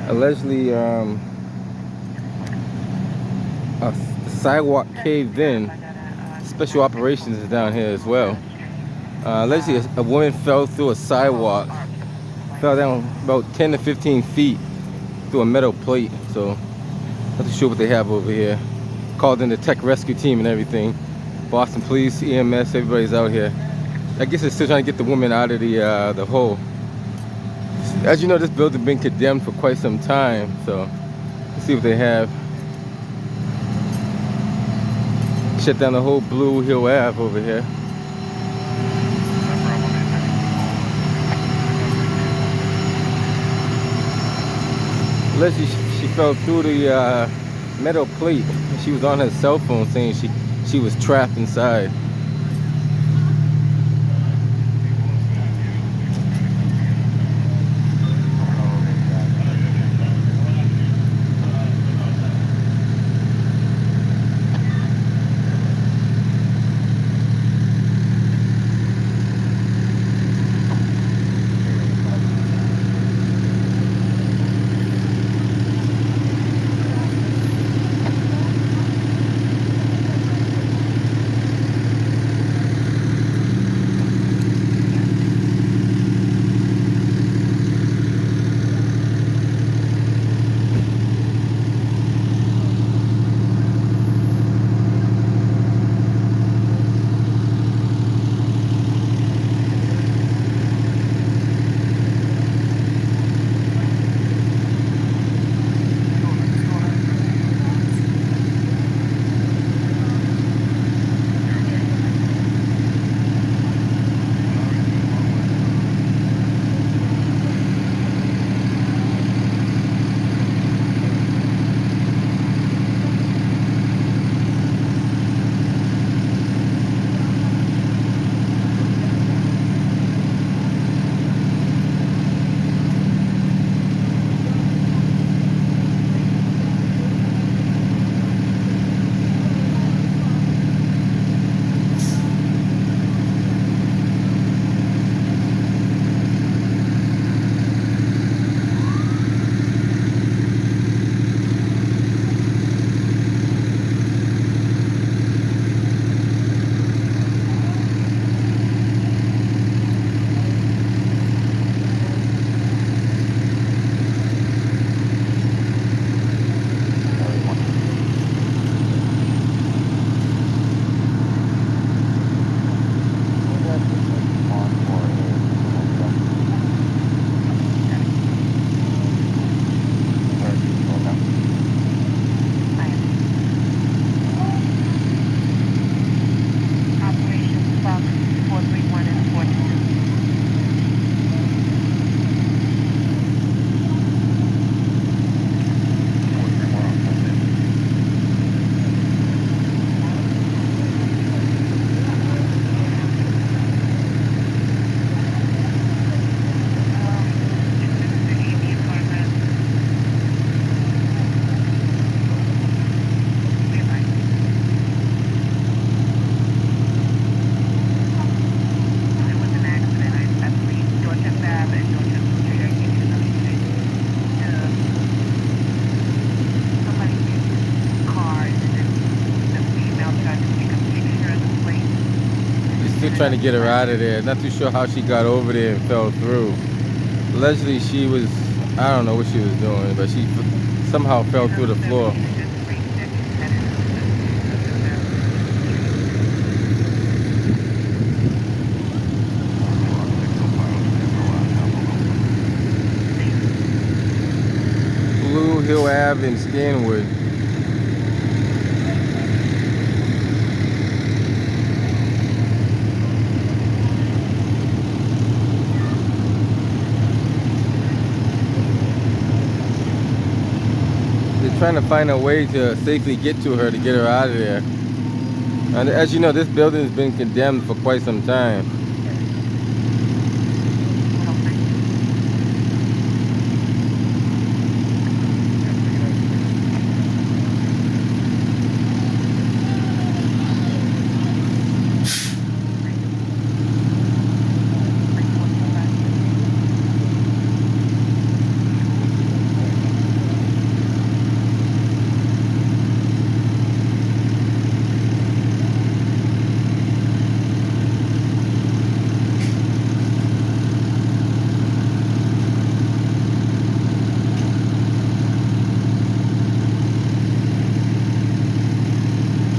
Allegedly, the sidewalk caved in. Special operations is down here as well. Allegedly, a woman fell through a sidewalk, fell down about 10 to 15 feet through a metal plate. So, not too sure what they have over here. Called in the tech rescue team and everything. Boston Police, EMS, everybody's out here. I guess they're still trying to get the woman out of the hole. As you know, this building's been condemned for quite some time, so let's see what they have. Shut down the whole Blue Hill Ave over here. Leslie, she fell through the metal plate. She was on her cell phone saying she was trapped inside. Trying to get her out of there. Not too sure how she got over there and fell through. Allegedly, she was, I don't know what she was doing, but she somehow fell through the floor. Blue Hill Ave in Stanwood. Trying to find a way to safely get to her, to get her out of there. And as you know, this building has been condemned for quite some time.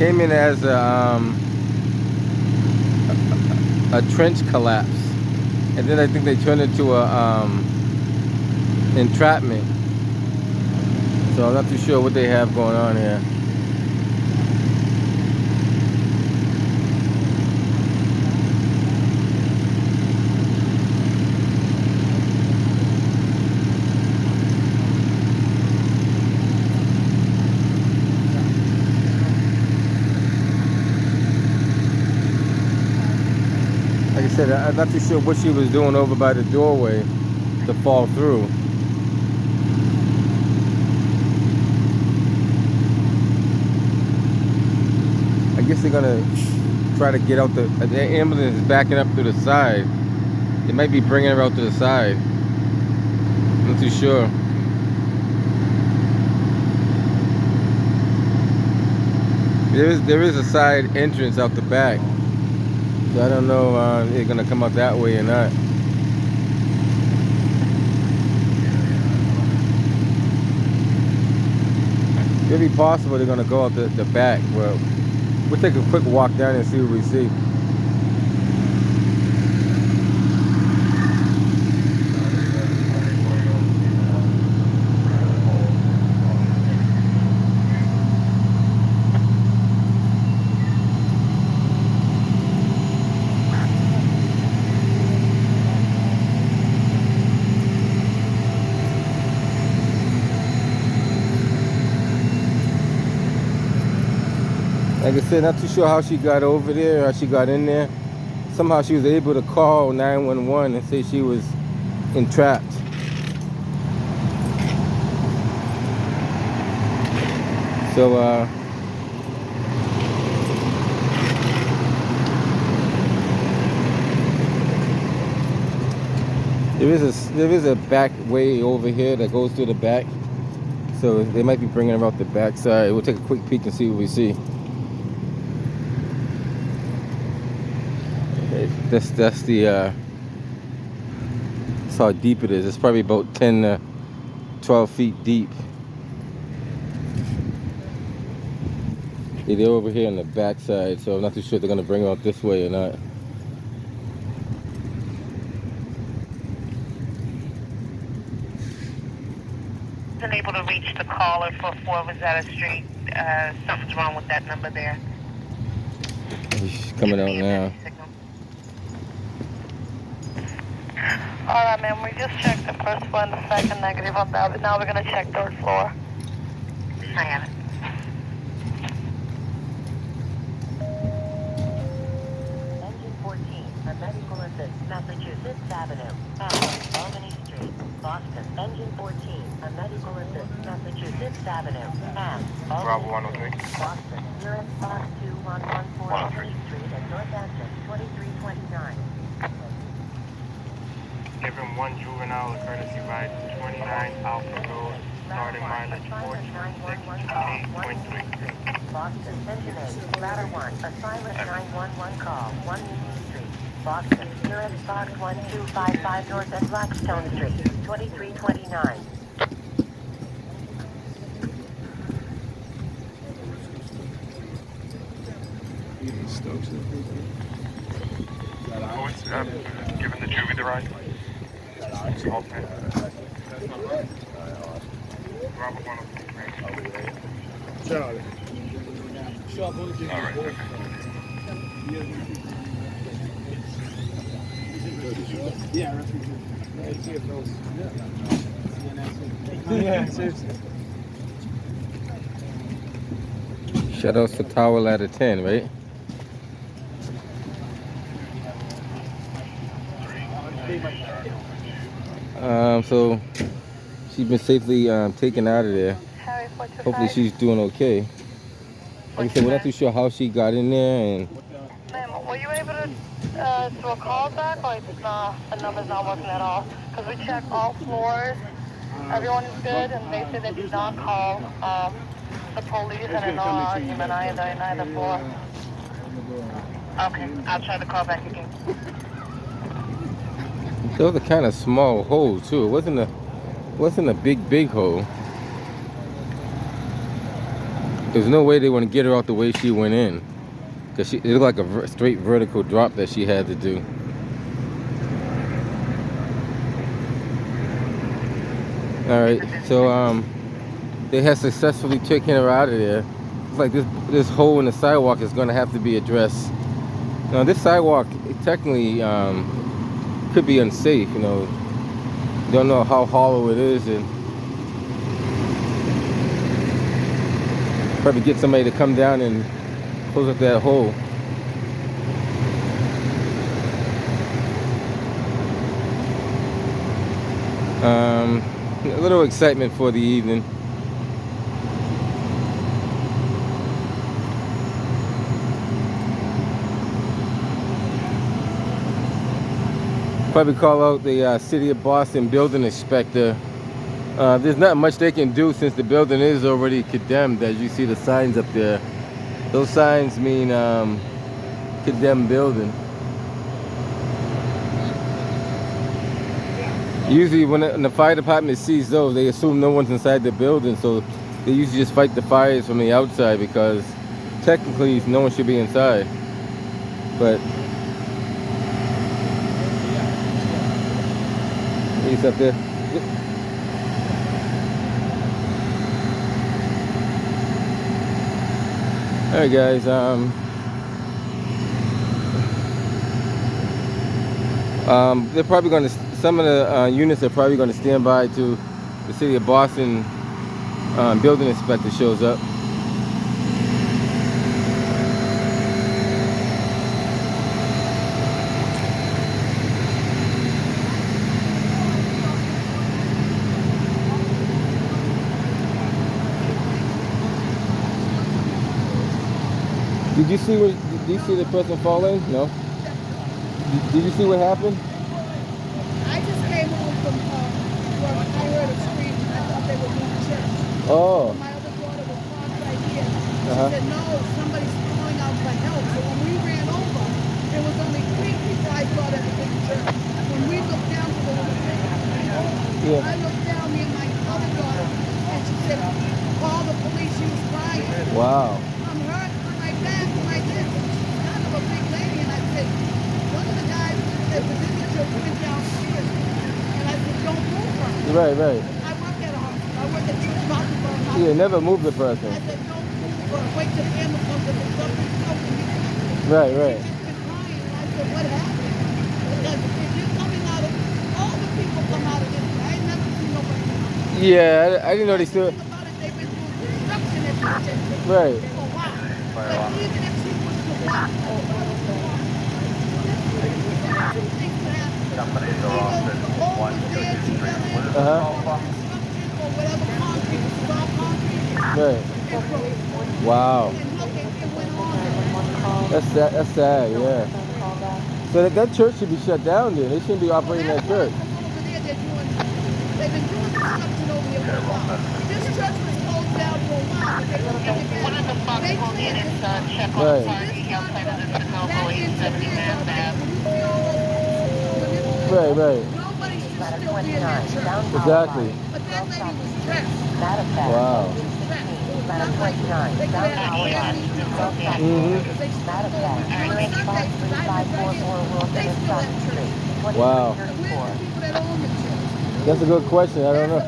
came in as a trench collapse, and then I think they turned it to a entrapment. So I'm not too sure what they have going on here. Like I said, I'm not too sure what she was doing over by the doorway to fall through. I guess they're gonna try to get out the ambulance is backing up to the side. They might be bringing her out to the side. I'm not too sure. There is a side entrance out the back. So I don't know if they're gonna come out that way or not. It could be possible they're gonna go out the back. Well, we'll take a quick walk down and see what we see. Like I said, not too sure how she got over there, how she got in there. Somehow she was able to call 911 and say she was entrapped. So, there is a back way over here that goes through the back. So they might be bringing her out the back side. We'll take a quick peek and see what we see. That's the that's how deep it is. It's probably about 10 to 12 feet deep. Yeah, they're over here on the back side, so I'm not too sure if they're gonna bring her out this way or not. Unable to reach the caller for 4 Rosetta Street. Something's wrong with that number there. She's coming out now. Alright, ma'am, we just checked the first floor and the second negative on that, but now we're going to check third floor. I have it. Engine 14, a medical assist, Massachusetts Avenue, and Albany Street, Boston. Engine 14, a medical assist, Massachusetts Avenue, and Bravo 103. Boston. You're in box 2114 Albany Street at Northampton, 2329. Give him one juvenile, a courtesy ride to 29 Alpha Road, starting mileage 426.3. Boston, Engine 8, Ladder 1, a silent 911 call, 1 Union Street, Boston, nearest box 1255 North and Blackstone Street, 2329. Who is giving the juvie the ride? Alternate. Bravo 103. Charlie. All right, okay. Yeah, seriously. Shout outs to Tower Ladder 10, right? So she's been safely taken out of there. Hopefully she's doing okay. Like I said, we're not too sure how she got in there. And Ma'am, were you able to do a call back, or it's not, the number's not working at all? Because we checked all floors, everyone is good, and they said they did not call the police, and no argument either in either floor. Okay, I'll try to call back again. That was a kind of small hole too. It wasn't a big hole. there's no way they want to get her out the way she went in, because it looked like a straight vertical drop that she had to do. All right, so they have successfully taken her out of there. It's like this hole in the sidewalk is going to have to be addressed. Now this sidewalk technically could be unsafe. You know, you don't know how hollow it is, and probably get somebody to come down and close up that hole. A little excitement for the evening. Probably call out the City of Boston building inspector. There's not much they can do since the building is already condemned. As you see the signs up there, those signs mean condemned building. Usually when the fire department sees those, they assume no one's inside the building, so they usually just fight the fires from the outside, because technically no one should be inside. But he's up there. All right, guys. They're probably going to. Some of the units are probably going to stand by to the City of Boston building inspector shows up. Did you see the person fall in? No. Did you see what happened? I just came home from work. I heard a scream and I thought they were going to church. Oh. My other daughter was parked right here. She Uh-huh. said, no, somebody's calling out for help. So when we ran over, there was only 3 people I thought at the big church. When we looked down to the little thing, Yeah. I looked down, me and my other daughter, and she said, call the police. She was crying. Wow. I'm hurt on my back, on my this. She's kind of a big lady, and I said, one of the guys that was in the church went downstairs, and I said, don't move her. Right, right. I work at a hospital. I work at Church Hospital. Yeah, never move the person. I said, don't move her. Wait till the ambulance comes and something's helping you. Right, right. She's just been crying, and I said, what happened? Because if you're coming out of, all the people come out of this. I ain't never seen nobody come out. Yeah, I didn't know they still. The thing about it, they've been doing construction at churches Right. for a while. But even if she was to walk, Companies are often one to the street. or whatever concrete, small concrete, Right. it broke. Wow. And look, it went on. That's sad. That's sad. Yeah. So that church should be shut down then. They shouldn't be operating that church. Over there, they've been doing construction over here for a while. This church was closed down for a while, but they were getting One of the possible units check on Right. the parking outside of the Sunoco 870 Mass Ave. Right, right. Nobody should still be in that church. Exactly. But that lady was dressed. Wow. Wow. That's a good question. I don't know.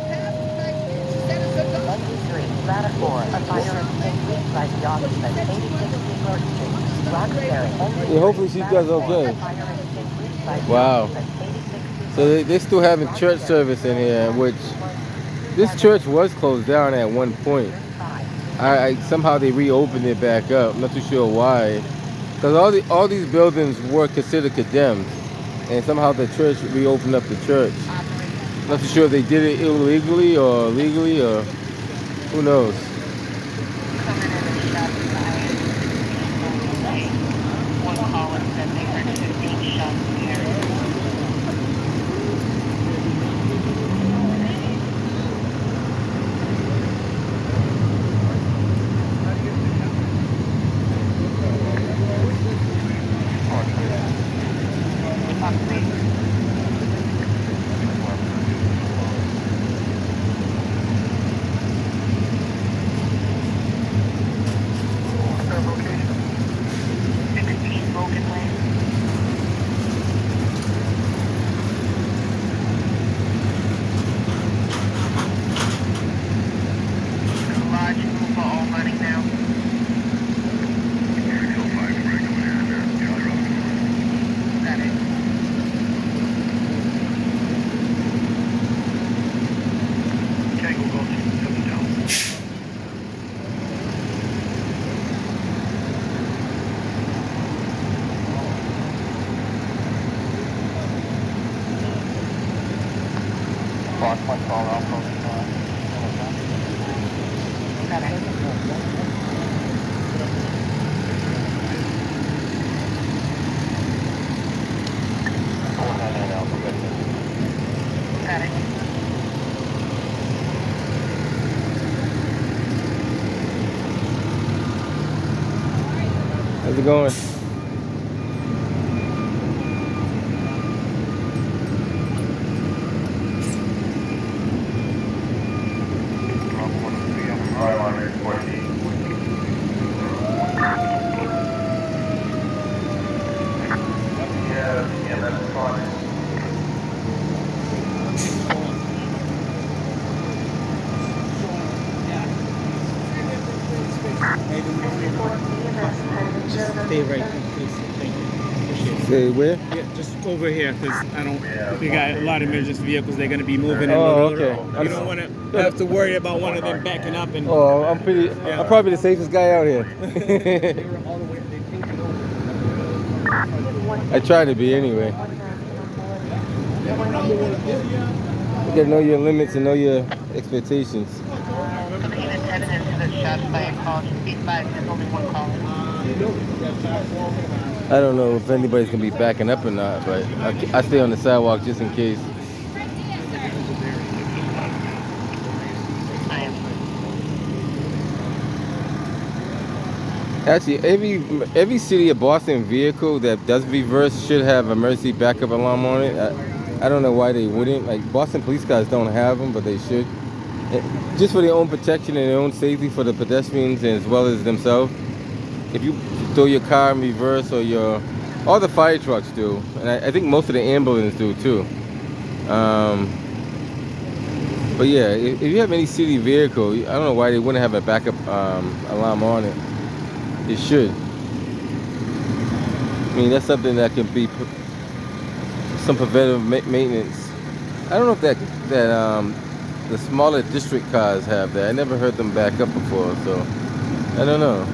Yeah, hopefully she does okay. Wow. So they're still having church service in here, which this church was closed down at one point. Somehow they reopened it back up. I'm not too sure why. Because all these buildings were considered condemned, and somehow the church reopened up the church. I'm not too sure if they did it illegally or legally, or who knows. One caller said they heard 15 shots in the area. Cross-punch all Alpha. Got it. 499 Alpha, good. Got it. How's it going? Yeah, that's fine. Stay right there, please. Thank you. Appreciate it. Say where? Yeah, just over here, because I don't. We got a lot of emergency vehicles. They're going to be moving. Oh, and okay. You don't want to have to worry about one of them backing up and. Oh, I'm probably the safest guy out here. I try to be anyway. You gotta know your limits and know your expectations. Looking at evidence that shots by a call. Be advised, there's only one call. I don't know if anybody's gonna be backing up or not, but I stay on the sidewalk just in case. I am. Actually, every City of Boston vehicle that does reverse should have emergency backup alarm on it. I don't know why they wouldn't. Like Boston police cars don't have them, but they should. Just for their own protection and their own safety for the pedestrians as well as themselves. If you throw your car in reverse or all the fire trucks do, and I think most of the ambulances do too. But yeah, if you have any city vehicle, I don't know why they wouldn't have a backup alarm on it. It should. I mean, that's something that can be some preventive maintenance. I don't know if that the smaller district cars have that. I never heard them back up before, so I don't know.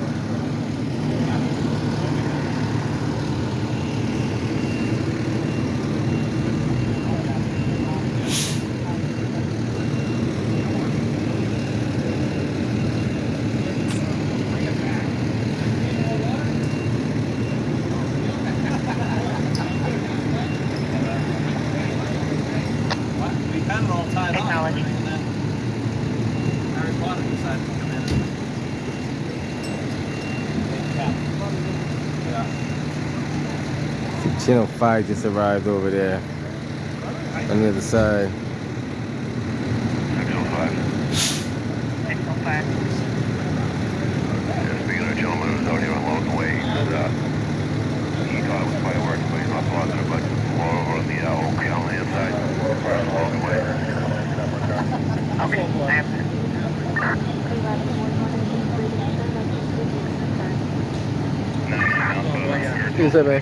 Acknowledge. Channel 5 just arrived over there on the other side. 605. 605. Speaking of a gentleman who's out here on Logan Way, he thought it was fireworks, but he's not positive, but more over on the Oak Callahan side, across Logan Way. Okay, I have it. What's that, man?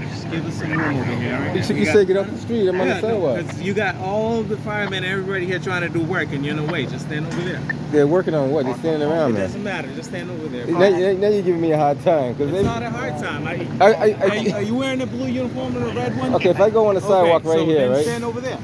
Just give us some room over here, all right? You said get off the street. I'm on the sidewalk. Because you got all the firemen and everybody here trying to do work, and you're in the way. Just stand over there. They're working on what? They're standing around, It man. doesn't matter. Just stand over there. Now you're giving me a hard time. It's not a hard time. Are you wearing the blue uniform and the red one? Okay, if I go on the sidewalk right here, then right? stand over there.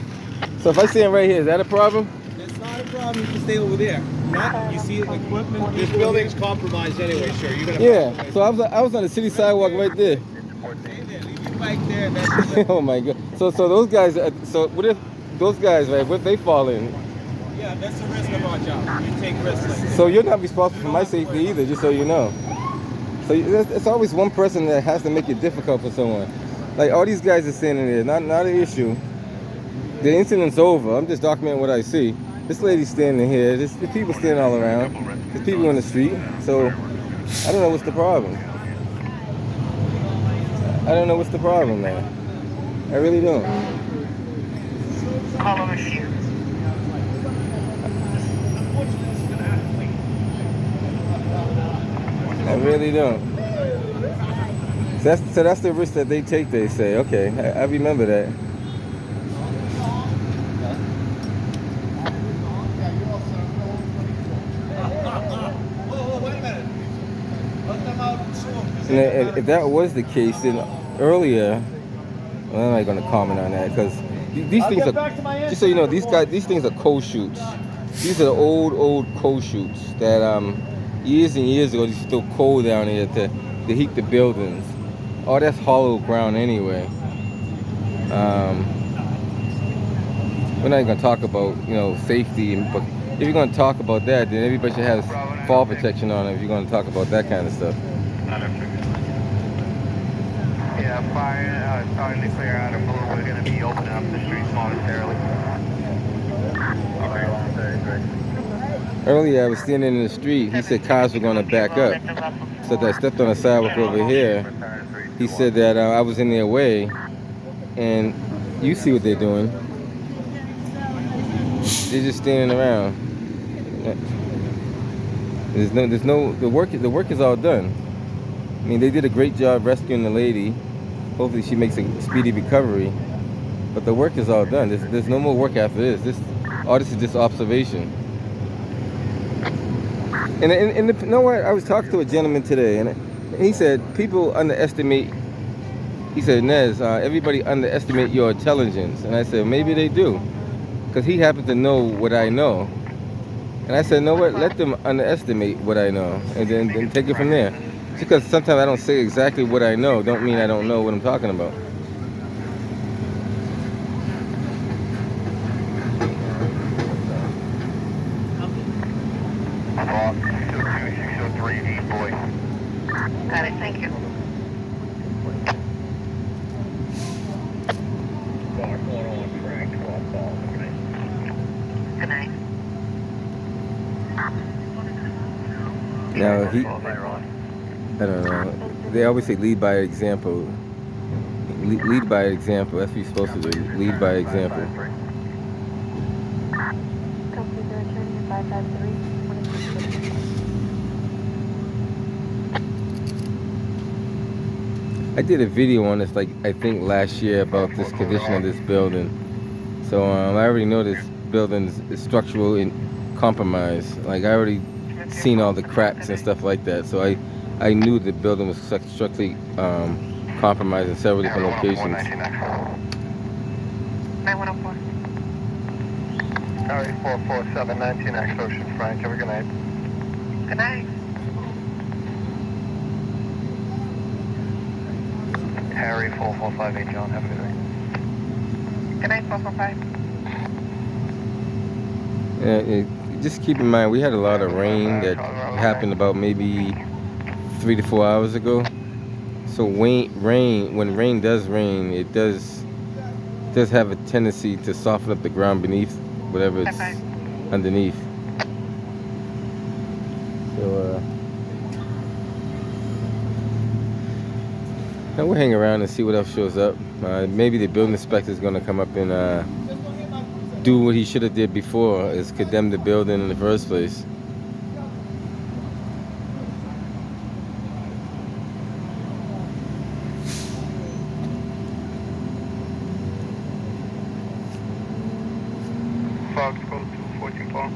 So if I stand right here, is that a problem? That's not a problem. You can stay over there. Not, you see equipment. This building's compromised anyway, sir. You're gonna. Yeah. So I was on the city sidewalk right there. Stay there. Leave your bike there. That's Oh my god. So those guys. So what if those guys, right? What if they fall in? yeah, that's the risk of our job. We take risks like that. So you're not responsible for my safety either, just so you know. So it's always one person that has to make it difficult for someone. Like all these guys are standing there, not an issue. The incident's over. I'm just documenting what I see. This lady's standing here. There's people standing all around. There's people in the street. So I don't know what's the problem. I don't know what's the problem, man. I really don't. Call over here. I really don't. So that's the risk that they take, they say. Okay, I remember that. And if that was the case, then earlier, well, I'm not going to comment on that because These things are, just so you know, these things are coal chutes. These are the old coal chutes that years and years ago, there's still coal down here to heat the buildings. Oh, that's hollow ground anyway. We're not even gonna talk about, you know, safety, but if you're gonna talk about that, then everybody should have fall protection on it if you're gonna talk about that kind of stuff. Yeah, fire starting to clear out of Blue. We're going to be opening up the streets momentarily. Earlier, I was standing in the street. He said cars were gonna back up. So I stepped on a sidewalk over here. He said that I was in their way, and you see what they're doing. They're just standing around. The work is all done. I mean, they did a great job rescuing the lady. Hopefully she makes a speedy recovery. But the work is all done. There's no more work after this. All this is just observation. And you know what? I was talking to a gentleman today, and he said people underestimate. He said, Nez, everybody underestimate your intelligence. And I said, maybe they do, because he happens to know what I know. And I said, no, what? Let them underestimate what I know, and then take it from there. Just because sometimes I don't say exactly what I know, don't mean I don't know what I'm talking about. Got it, thank you. Good night. Now I don't know. They always say lead by example. Lead by example. That's what you're supposed to do. Lead by example. I did a video on this, like, I think last year, about this condition of this building. So I already know this building is structural in compromise. Like, I already seen all the cracks and stuff like that. So I knew the building was structurally compromised in several different locations. 9104. Harry 447, 19X Ocean Frank. Have a good night. Good night. Harry 4458 John. Have a good night. Good night, 445. Just keep in mind, we had a lot of rain that happened about maybe 3 to 4 hours ago. So when rain does rain, it does have a tendency to soften up the ground beneath whatever it's underneath. So and we'll hang around and see what else shows up. Maybe the building inspector is going to come up and do what he should have did before, is condemn the building in the first place. Fox code 214 Paul.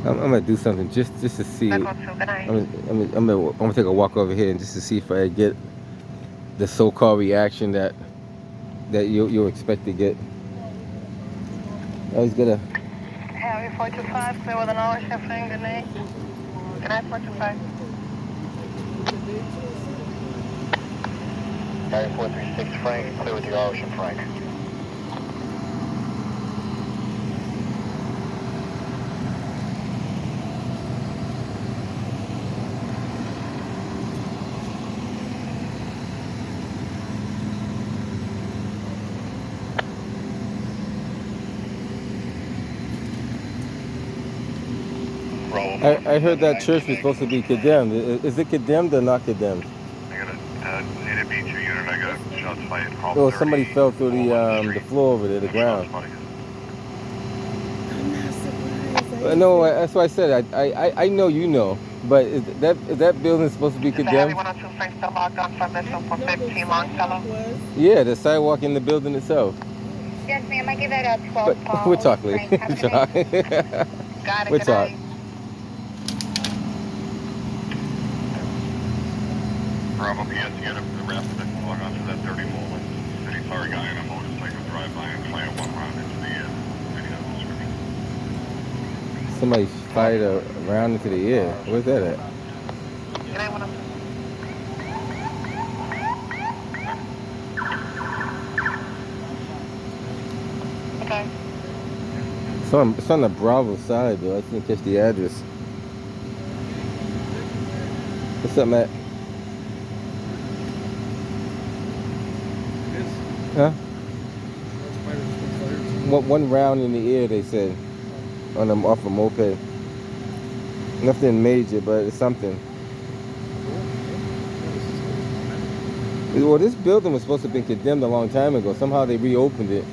I'm gonna do something just to see. I'm gonna take a walk over here and just to see if I get the so-called reaction that you'll expect to get. I was gonna. Harry 425, clear with an hour shifting. Good night. Good night, 425. Harry 436 Frank, clear with the Ocean Frank. I heard that church was supposed to be condemned. Is it condemned or not condemned? I need to beat your unit. I got shots fired. Oh, somebody fell through the floor over there, the ground. No, that's why I said I know you know, but is that building supposed to be condemned? 102 Frank still logged on for missile for 15 Longfellow. Yeah, the sidewalk in the building itself. Yes, ma'am. I give that a 12. But we're talking. Got it. We're Good talking. night. Bravo PS, get him the rest that can log onto that dirty mole. City sorry guy in a motorcycle drive by and fly one round into the video description. Somebody fired a round into the air. Where's that at? Okay. It's on the Bravo side though. I didn't catch the address. What's up, Matt? Huh? One round in the air, they said, on them off a moped. Nothing major, but it's something. Well, this building was supposed to have been condemned a long time ago. Somehow they reopened it.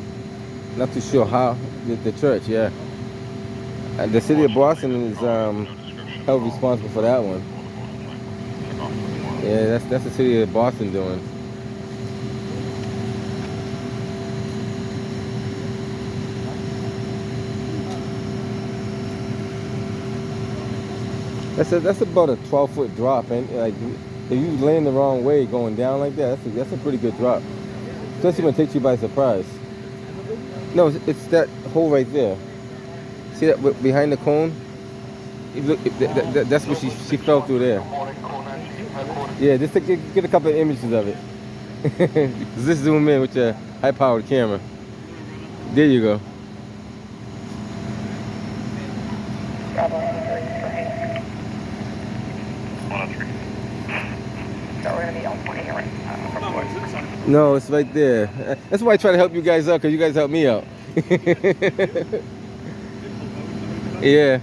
Not too sure how. The church, yeah. And the city of Boston is held responsible for that one. Yeah, that's the city of Boston doing. That's about a 12-foot drop, and like if you land the wrong way going down like that, that's a pretty good drop. Especially when it takes you by surprise. No, it's that hole right there. See that behind the cone? You look, that's what she fell through there. Yeah, just get a couple of images of it. Just zoom in with your high-powered camera. There you go. No, it's right there. That's why I try to help you guys out, because you guys help me out. Yeah.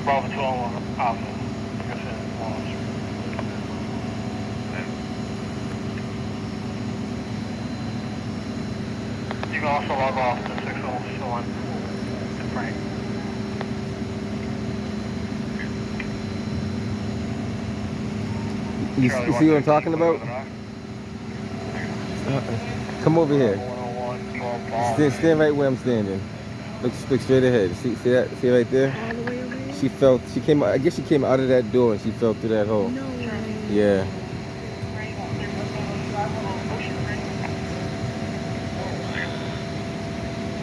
Bravo 2 Alpha. You can also log off to 601 to Frank. You see what I'm talking about? Come over here. Stand right where I'm standing. Look straight ahead. See that? See right there? All the way over there? She fell. She came. I guess she came out of that door and she fell through that hole. No way. Yeah.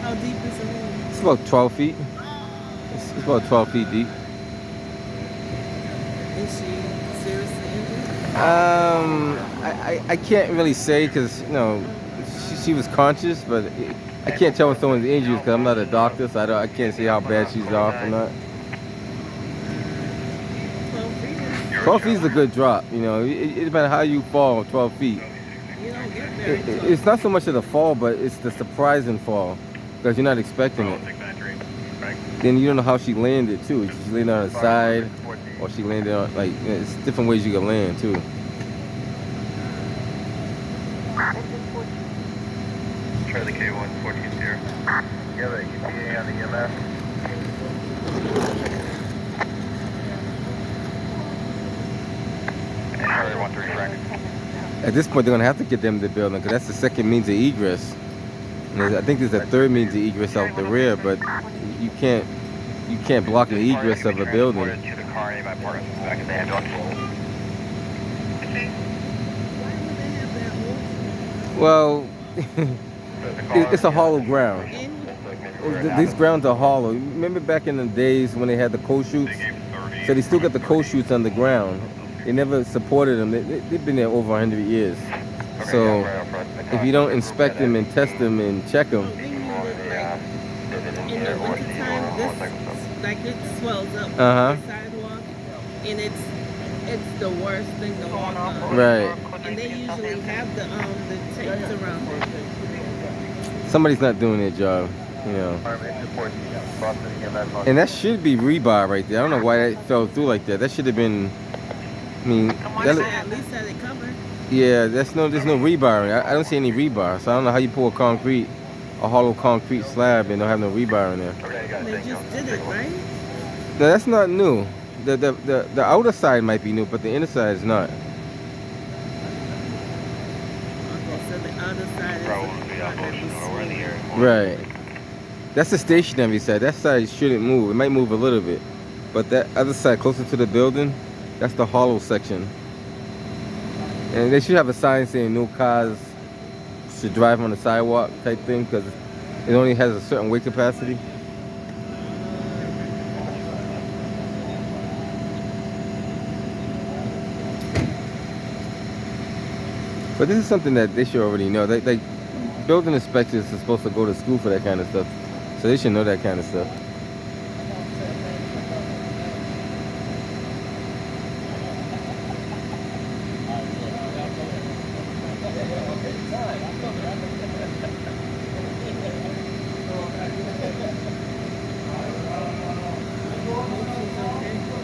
How deep is the hole? It's about 12 feet. It's about 12 feet deep. Is she seriously injured? I can't really say because she was conscious, but I can't tell when someone's injured because I'm not a doctor, so I can't say how bad she's off or not. 12 feet is a good drop. It depends how you fall. 12 feet. You don't get very close. It's not so much of the fall, but it's the surprising fall because you're not expecting it. Then you don't know how she landed too. She landed on her side, or she landed on it's different ways you can land too. Charlie K1, 14 here. Yeah, the EPA on the EMS. Charlie 13 Frank. At this point, they're gonna have to get them to the building because that's the second means of egress. And I think there's a third means of egress out the rear, but you can't block the egress of a building. To the car, back in the ambulance. Well, it's a hollow ground. These grounds are hollow. Remember back in the days when they had the coal chutes? So they still got the coal chutes on the ground. They never supported them. They've been there over 100 years. So if you don't inspect them and test them and check them, In the wintertime, it swells up Uh-huh. the sidewalk, and it's the worst thing to walk on. right? And they usually have the tapes around it. Somebody's not doing their job, And that should be rebar right there. I don't know why that fell through like that. That should have been. I mean, At least had it covered. yeah. There's no rebar. I don't see any rebar. So I don't know how you pull a hollow concrete slab and don't have no rebar in there. They just did it, right? No, that's not new. The outer side might be new, but the inner side is not. Okay, so the other side is we're in the area. Right. That's the stationary side. That side shouldn't move. It might move a little bit. But that other side, closer to the building, that's the hollow section. And they should have a sign saying no cars should drive on the sidewalk type thing, because it only has a certain weight capacity. But this is something that they should already know. Like building inspectors are supposed to go to school for that kind of stuff. So they should know that kind of stuff.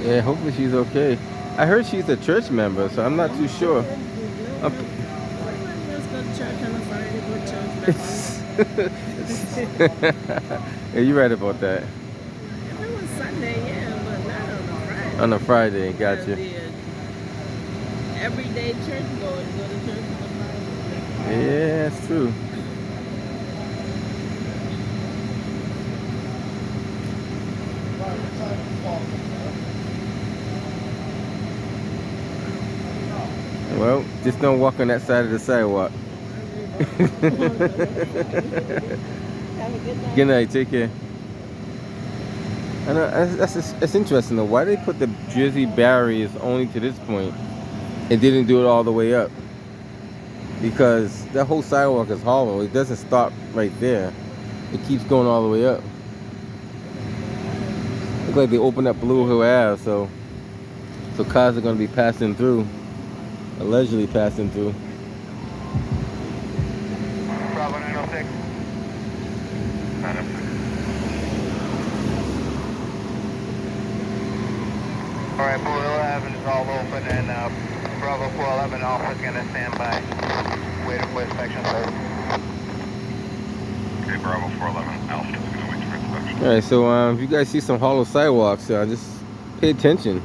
Yeah, hopefully she's okay. I heard she's a church member, so I'm not too sure. Let's go to church on a Friday, go church. Yeah, you're right about that. If it was Sunday, yeah, but not on a Friday. On a Friday, gotcha. Everyday church going, go to church on a Friday. Yeah, that's true. Well, just don't walk on that side of the sidewalk. Have a good night. Good night, take care. I know that's interesting though. Why they put the Jersey barriers only to this point and didn't do it all the way up? Because that whole sidewalk is hollow. It doesn't stop right there. It keeps going all the way up. Looks like they opened up Blue Hill Ave, so cars are going to be passing through, allegedly passing through. Bravo 906. 906. Alright, Blue Hill Avenue is all open, and Bravo 411 Alpha is going to stand by. Waiting for inspection, sir. Okay, Bravo 411 Alpha is going to wait for inspection. Alright, so if you guys see some hollow sidewalks, just pay attention.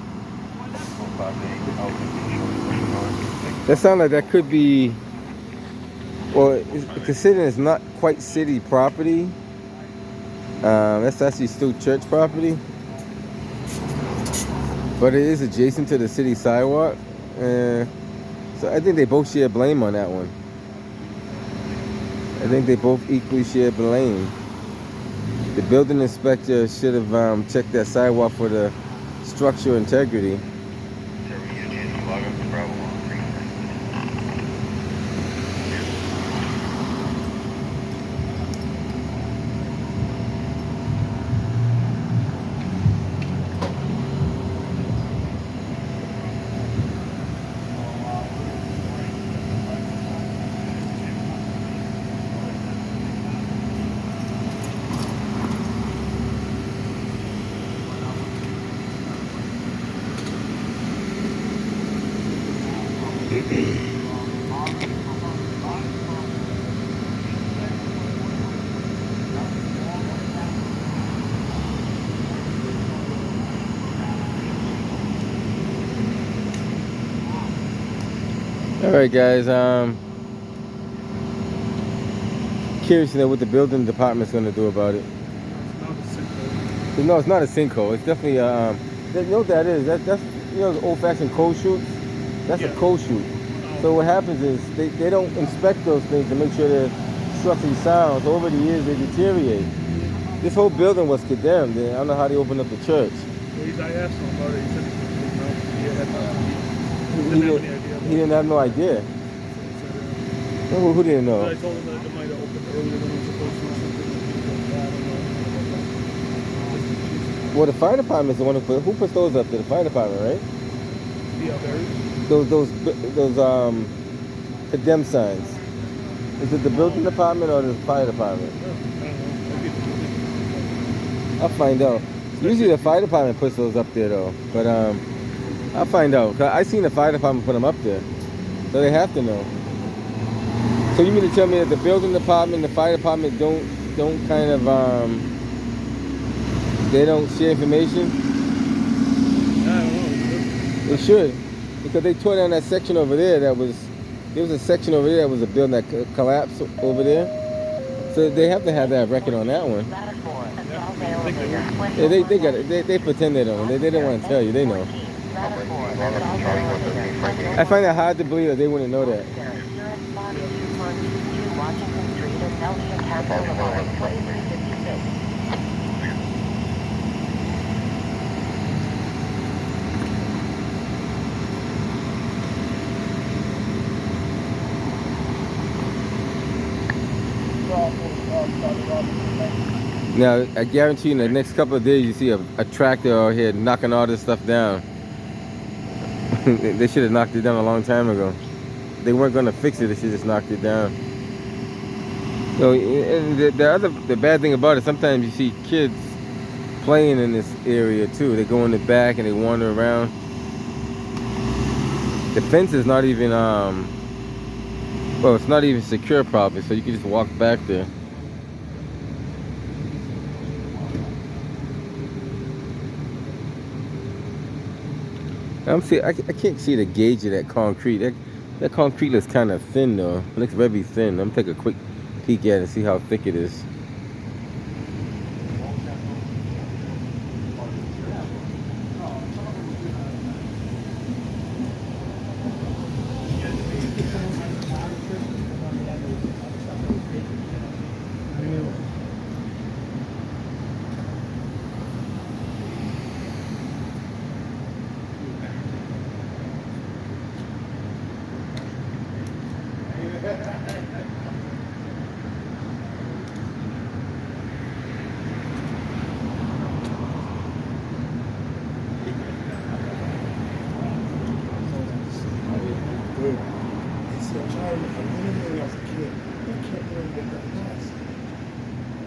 That sounds like that could be, well, considering it's not quite city property, that's actually still church property, but it is adjacent to the city sidewalk, so I think they both share blame on that one. I think they both equally share blame. The building inspector should have checked that sidewalk for the structural integrity. All right, guys. Curious to know what the building department's going to do about it. No, it's not a sinkhole. It's definitely you know what that is? That's the old-fashioned cold chutes. That's a cold chute. So what happens is they don't inspect those things to make sure they're structurally sound. So over the years they deteriorate. This whole building was condemned. I don't know how they opened up the church. I asked him about it. He said he didn't have any idea. He didn't have no idea. Who didn't know? I told him that it might have opened earlier than it was supposed to. Well, the fire department is the one who puts those up there. The fire department, right? Yeah, Those condemned signs. Is it the building department or the fire department? I'll find out. Usually the fire department puts those up there though, but I'll find out. I seen the fire department put them up there, so they have to know. So you mean to tell me that the building department, the fire department don't kind of they don't share information? I don't know. They should, because they tore down that section over there. There was a section over there that was a building that collapsed over there. So they have to have that record on that one. Yeah, they got it. They pretend they don't. They don't want to tell you. They know. I find it hard to believe that they wouldn't know that. Now, I guarantee you in the next couple of days, you see a tractor out here knocking all this stuff down. They should have knocked it down a long time ago. They weren't going to fix it, they should have just knocked it down. So, and the bad thing about it, sometimes you see kids playing in this area too. They go in the back and they wander around. The fence is not even, well, it's not even secure properly, so you can just walk back there. I can't see the gauge of that concrete. That concrete looks kind of thin though. It looks very thin. I'm gonna take a quick peek at it and see how thick it is.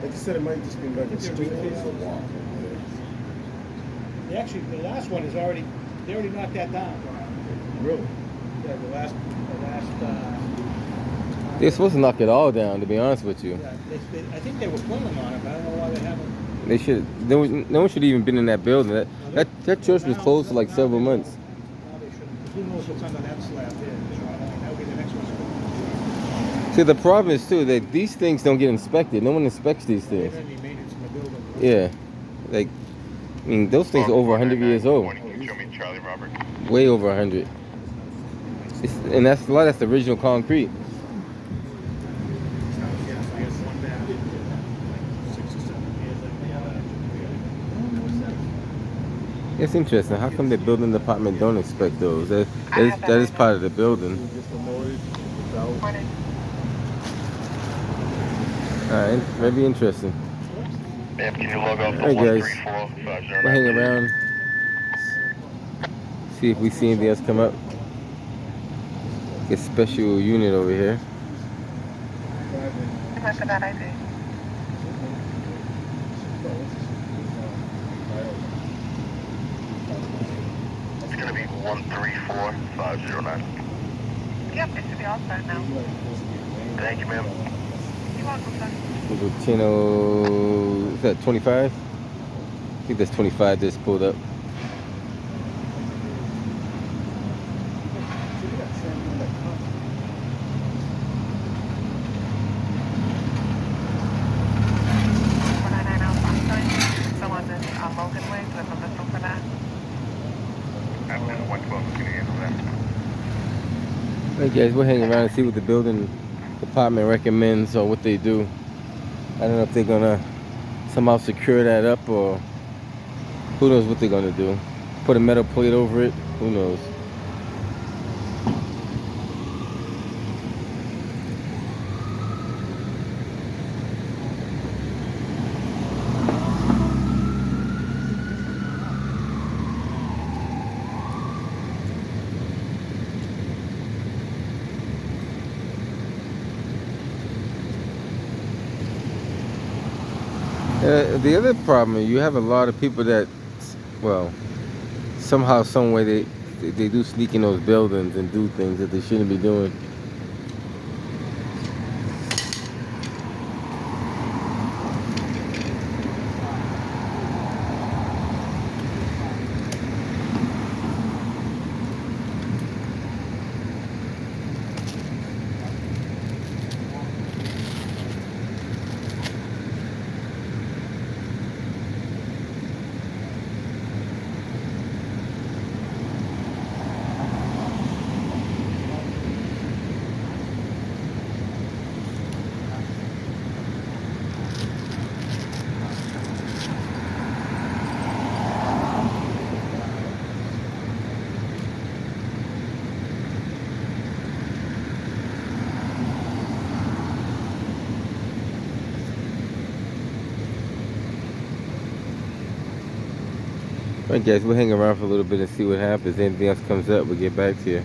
Like you said, it might just be like a street walk. Actually, the last one is already, they already knocked that down. Really? Yeah, the last, They're supposed to knock it all down, to be honest with you. yeah, I think they were planning on it, but I don't know why they haven't. They should. No one should even been in that building. That church was closed for like several months. No, they shouldn't. Who knows what's under that slab there? That'll be the next one. See, the problem is too that these things don't get inspected. No one inspects these things. Any maintenance in the building. Yeah, like I mean, those things are over 100 years old. Show me Charlie Robert. Way over 100. And that's a lot. That's the original concrete. It's interesting. How come the building department don't inspect those? That is part of the building. Alright, very interesting. Ma'am, can you log off Hey guys, 134-509? we'll hang around. See if we see anything else come up. Get special unit over here. That's a bad idea. It's going to be 134-509. Yep, it should be all set now. Thank you, ma'am. You're welcome, sir. Chino, is that 25? I think that's 25 just pulled up. Hey guys, we'll hang around and see what the building department recommends or what they do. I don't know if they're gonna somehow secure that up or who knows what they're gonna do. Put a metal plate over it, who knows. The other problem is you have a lot of people that, well, somehow, some way they do sneak in those buildings and do things that they shouldn't be doing. Alright guys, we'll hang around for a little bit and see what happens. Anything else comes up, we'll get back to you.